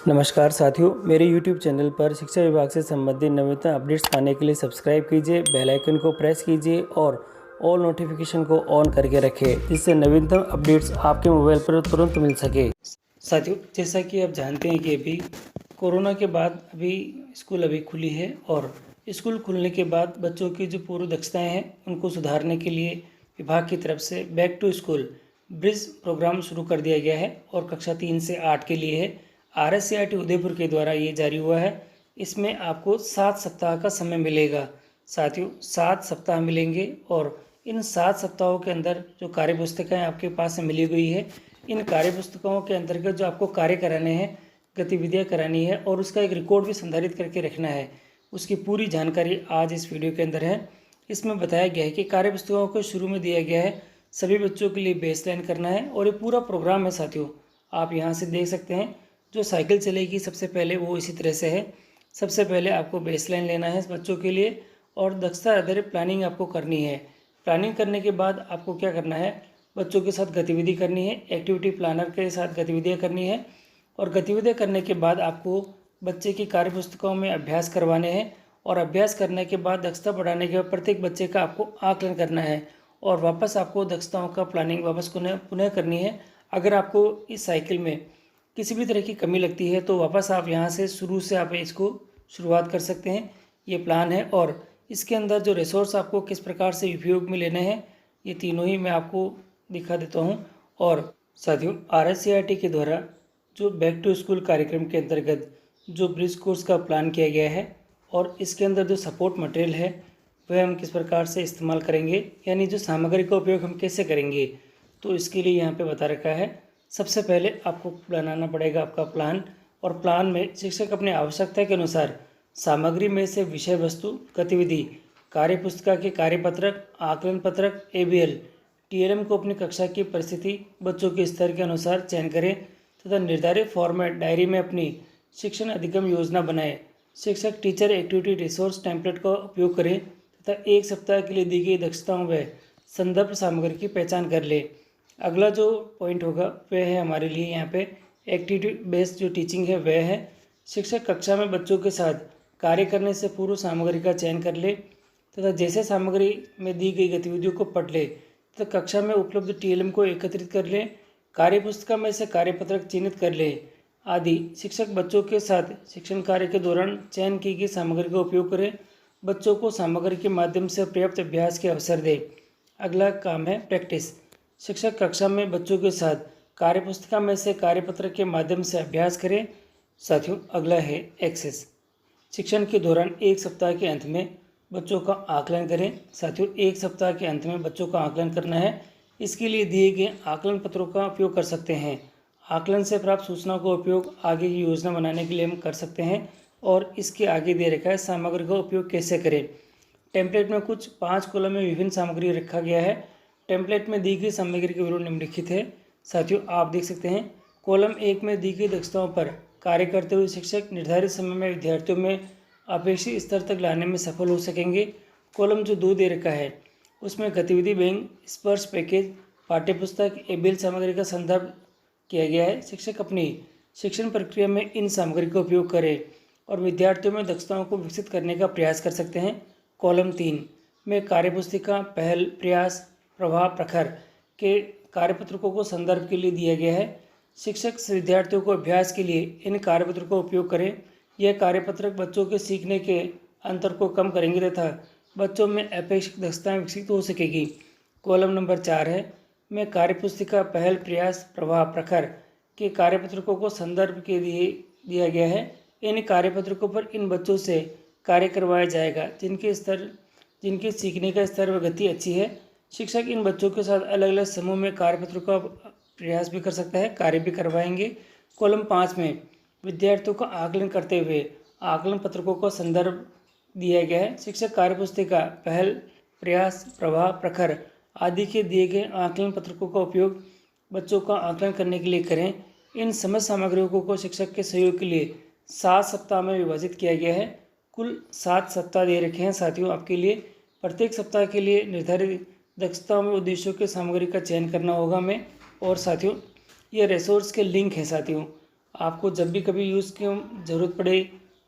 नमस्कार साथियों, मेरे YouTube चैनल पर शिक्षा विभाग से संबंधित नवीनतम अपडेट्स पाने के लिए सब्सक्राइब कीजिए, बेल आइकन को प्रेस कीजिए और ऑल नोटिफिकेशन को ऑन करके रखें, जिससे नवीनतम अपडेट्स आपके मोबाइल पर तुरंत मिल सके। साथियों, जैसा कि आप जानते हैं कि अभी कोरोना के बाद स्कूल खुली है और स्कूल खुलने के बाद बच्चों की जो पूर्व दक्षताएँ हैं उनको सुधारने के लिए विभाग की तरफ से back to school bridge program शुरू कर दिया गया है और कक्षा 3 से 8 के लिए है। RSCRT उदयपुर के द्वारा ये जारी हुआ है। इसमें आपको 7 सप्ताह का समय मिलेगा। साथियों, 7 सप्ताह मिलेंगे और इन 7 सप्ताहों के अंदर जो कार्य पुस्तिकाएँ आपके पास से मिली हुई है, इन कार्य पुस्तिकाओं के अंतर्गत जो आपको कार्य कराने हैं, गतिविधियाँ करानी है और उसका एक रिकॉर्ड भी संधारित करके रखना है, उसकी पूरी जानकारी आज इस वीडियो के अंदर है। इसमें बताया गया है कि कार्य पुस्तिकाओं को शुरू में दिया गया है सभी बच्चों के लिए बेसलाइन करना है और ये पूरा प्रोग्राम है। साथियों, आप यहाँ से देख सकते हैं जो साइकिल चलेगी सबसे पहले वो इसी तरह से है। सबसे पहले आपको बेसलाइन लेना है बच्चों के लिए और दक्षता आधारित प्लानिंग आपको करनी है। प्लानिंग करने के बाद आपको क्या करना है, बच्चों के साथ गतिविधि करनी है, एक्टिविटी प्लानर के साथ गतिविधियाँ करनी है और गतिविधियाँ करने के बाद आपको बच्चे की कार्य पुस्तिकाओं में अभ्यास करवाने हैं और अभ्यास करने के बाद दक्षता बढ़ाने के बाद प्रत्येक बच्चे का आपको आकलन करना है और वापस आपको दक्षताओं का प्लानिंग वापस पुनः करनी है। अगर आपको इस साइकिल में किसी भी तरह की कमी लगती है तो वापस आप यहाँ से शुरू से आप इसको शुरुआत कर सकते हैं। ये प्लान है और इसके अंदर जो रिसोर्स आपको किस प्रकार से उपयोग में लेने हैं, ये तीनों ही मैं आपको दिखा देता हूँ। और साथियों, RSCRT के द्वारा जो बैक टू स्कूल कार्यक्रम के अंतर्गत जो ब्रिज कोर्स का प्लान किया गया है और इसके अंदर जो सपोर्ट मटेरियल है वह हम किस प्रकार से इस्तेमाल करेंगे, यानी जो सामग्री का उपयोग हम कैसे करेंगे, तो इसके लिए यहाँ पे बता रखा है। सबसे पहले आपको बनाना पड़ेगा आपका प्लान और प्लान में शिक्षक अपनी आवश्यकता के अनुसार सामग्री में से विषय वस्तु, गतिविधि, कार्य पुस्तिका के कार्यपत्रक, आकलन पत्रक, ABL, TLM को अपनी कक्षा की परिस्थिति, बच्चों के स्तर के अनुसार चयन करें तथा निर्धारित फॉर्मेट डायरी में अपनी शिक्षण अधिगम योजना बनाएं। शिक्षक टीचर एक्टिविटी रिसोर्स टेम्पलेट का उपयोग करें तथा 1 सप्ताह के लिए दी गई दक्षताओं व संदर्भ सामग्री की पहचान कर ले। अगला जो पॉइंट होगा वह है हमारे लिए यहाँ पे एक्टिविटी बेस्ड जो टीचिंग है वह है। शिक्षक कक्षा में बच्चों के साथ कार्य करने से पूर्व सामग्री का चयन कर ले तथा जैसे सामग्री में दी गई गतिविधियों को पढ़ ले तथा कक्षा में उपलब्ध TLM को एकत्रित कर ले, कार्य पुस्तिका में से कार्यपत्रक चिन्हित कर ले आदि। शिक्षक बच्चों के साथ शिक्षण कार्य के दौरान चयन की गई सामग्री का उपयोग करें, बच्चों को सामग्री के माध्यम से पर्याप्त अभ्यास के अवसर दे। अगला काम है प्रैक्टिस। शिक्षक कक्षा में बच्चों के साथ कार्यपुस्तिका में से कार्यपत्र के माध्यम से अभ्यास करें। साथियों, अगला है एक्सेस। शिक्षण के दौरान 1 सप्ताह के अंत में बच्चों का आकलन करें। साथियों, 1 सप्ताह के अंत में बच्चों का आकलन करना है। इसके लिए दिए गए आकलन पत्रों का उपयोग कर सकते हैं। आकलन से प्राप्त सूचनाओं का उपयोग आगे की योजना बनाने के लिए हम कर सकते हैं और इसके आगे दे रखा है सामग्री का उपयोग कैसे करें। टेम्पलेट में कुछ 5 कॉलम में विभिन्न सामग्री रखा गया है। टेम्पलेट में दी गई सामग्री के विवरण निम्नलिखित है। साथियों, आप देख सकते हैं कॉलम 1 में दी गई दक्षताओं पर कार्य करते हुए शिक्षक निर्धारित समय में विद्यार्थियों में अपेक्षित स्तर तक लाने में सफल हो सकेंगे। कॉलम जो 2 दे रखा है उसमें गतिविधि बैंक, स्पर्श पैकेज, पाठ्यपुस्तक, ABL सामग्री का संदर्भ किया गया है। शिक्षक अपनी शिक्षण प्रक्रिया में इन सामग्री का उपयोग करें और विद्यार्थियों में दक्षताओं को विकसित करने का प्रयास कर सकते हैं। कॉलम 3 में कार्यपुस्तिका, पहल, प्रयास, प्रभाव, प्रखर के कार्यपत्रकों को संदर्भ के लिए दिया गया है। शिक्षक विद्यार्थियों को अभ्यास के लिए इन कार्यपत्रों का उपयोग करें। यह कार्यपत्रक बच्चों के सीखने के अंतर को कम करेंगे तथा बच्चों में अपेक्षित दक्षताएं विकसित हो सकेगी। कॉलम नंबर 4 है में कार्यपुस्तिका, पहल, प्रयास, प्रभाव, प्रखर के कार्यपत्रकों को संदर्भ के लिए दिया गया है। इन कार्यपत्रकों पर इन बच्चों से कार्य करवाया जाएगा जिनके सीखने का स्तर व गति अच्छी है। शिक्षक इन बच्चों के साथ अलग अलग समूह में कार्यपत्रों का प्रयास भी कर सकता है, कार्य भी करवाएंगे। कॉलम 5 में विद्यार्थियों का आकलन करते हुए आकलन पत्रकों का संदर्भ दिया गया है। शिक्षक कार्यपुस्तिका, पहल, प्रयास, प्रभाव, प्रखर आदि के दिए गए आकलन पत्रकों का उपयोग बच्चों का आकलन करने के लिए करें। इन समस्त सामग्रियों को शिक्षक के सहयोग के लिए 7 सप्ताह में विभाजित किया गया है। कुल 7 सप्ताह दे रखे हैं साथियों आपके लिए। प्रत्येक सप्ताह के लिए निर्धारित दक्षताओं में उद्देश्यों के सामग्री का चयन करना होगा हमें। और साथियों, ये रिसोर्स के लिंक हैं साथियों, आपको जब भी कभी यूज़ की ज़रूरत पड़े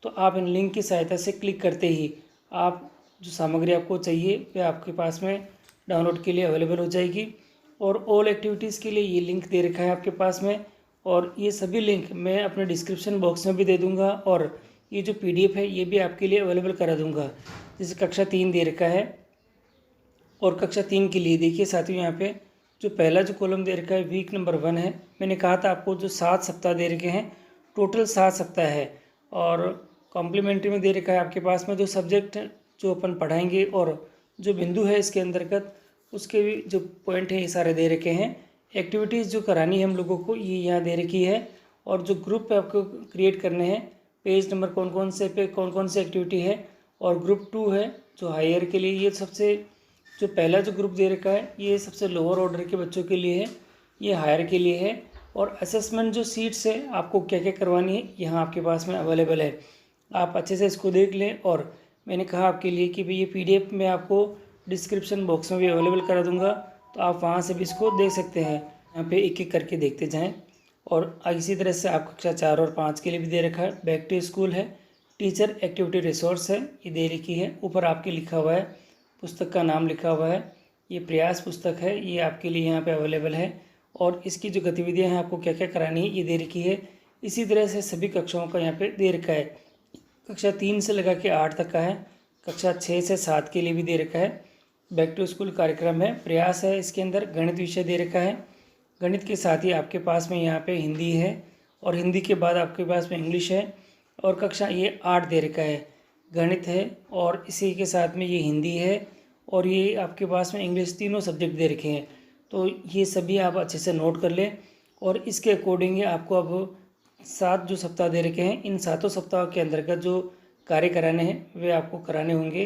तो आप इन लिंक की सहायता से क्लिक करते ही आप जो सामग्री आपको चाहिए वह आपके पास में डाउनलोड के लिए अवेलेबल हो जाएगी। और ऑल एक्टिविटीज़ के लिए ये लिंक दे रखा है आपके पास में, और ये सभी लिंक मैं अपने डिस्क्रिप्शन बॉक्स में भी दे दूंगा, और ये जो PDF है ये भी आपके लिए अवेलेबल करा दूंगा। जैसे कक्षा 3 दे रखा है, और कक्षा 3 के लिए देखिए साथियों यहाँ पे जो पहला जो कॉलम दे रखा है वीक नंबर 1 है। मैंने कहा था आपको जो 7 सप्ताह दे रखे हैं, टोटल 7 सप्ताह है, और कॉम्प्लीमेंट्री में दे रखा है आपके पास में जो सब्जेक्ट जो अपन पढ़ाएंगे और जो बिंदु है इसके अंतर्गत उसके भी जो पॉइंट है ये सारे दे रखे हैं। एक्टिविटीज़ जो करानी है हम लोगों को ये यहाँ दे रखी है, और जो ग्रुप पे आपको क्रिएट करने हैं, पेज नंबर कौन कौन से पे कौन कौन से एक्टिविटी है, और ग्रुप 2 है जो हायर के लिए, ये सबसे जो पहला जो ग्रुप दे रखा है ये सबसे लोअर ऑर्डर के बच्चों के लिए है, ये हायर के लिए है। और असेसमेंट जो सीट्स है आपको क्या क्या करवानी है यहाँ आपके पास में अवेलेबल है, आप अच्छे से इसको देख लें। और मैंने कहा आपके लिए कि भाई ये PDF मैं आपको डिस्क्रिप्शन बॉक्स में भी अवेलेबल करा दूंगा, तो आप वहाँ से भी इसको देख सकते हैं। यहाँ पे एक एक करके देखते जाएं। और इसी तरह से आप कक्षा 4 और 5 के लिए भी दे रखा है। बैक टू स्कूल है, टीचर एक्टिविटी रिसोर्स है, ये दे रखी है। ऊपर आपके लिखा हुआ है, पुस्तक का नाम लिखा हुआ है, ये प्रयास पुस्तक है, ये आपके लिए यहाँ पे अवेलेबल है। और इसकी जो गतिविधियाँ हैं आपको क्या क्या करानी है ये दे रखी है। इसी तरह से सभी कक्षाओं का यहाँ पे दे रखा है। कक्षा 3 से लगा के 8 तक का है, कक्षा 6 से 7 के लिए भी दे रखा है। बैक टू स्कूल कार्यक्रम है, प्रयास है, इसके अंदर गणित विषय दे रखा है। गणित के साथ ही आपके पास में यहाँ पे हिंदी है, और हिंदी के बाद आपके पास में इंग्लिश है, और कक्षा ये 8 दे रखा है। गणित है और इसी के साथ में ये हिंदी है, और ये आपके पास में इंग्लिश, तीनों सब्जेक्ट दे रखे हैं। तो ये सभी आप अच्छे से नोट कर लें, और इसके अकॉर्डिंग आपको अब 7 जो सप्ताह दे रखे हैं, इन 7 सप्ताह के अंतर्गत जो कार्य कराने हैं वे आपको कराने होंगे।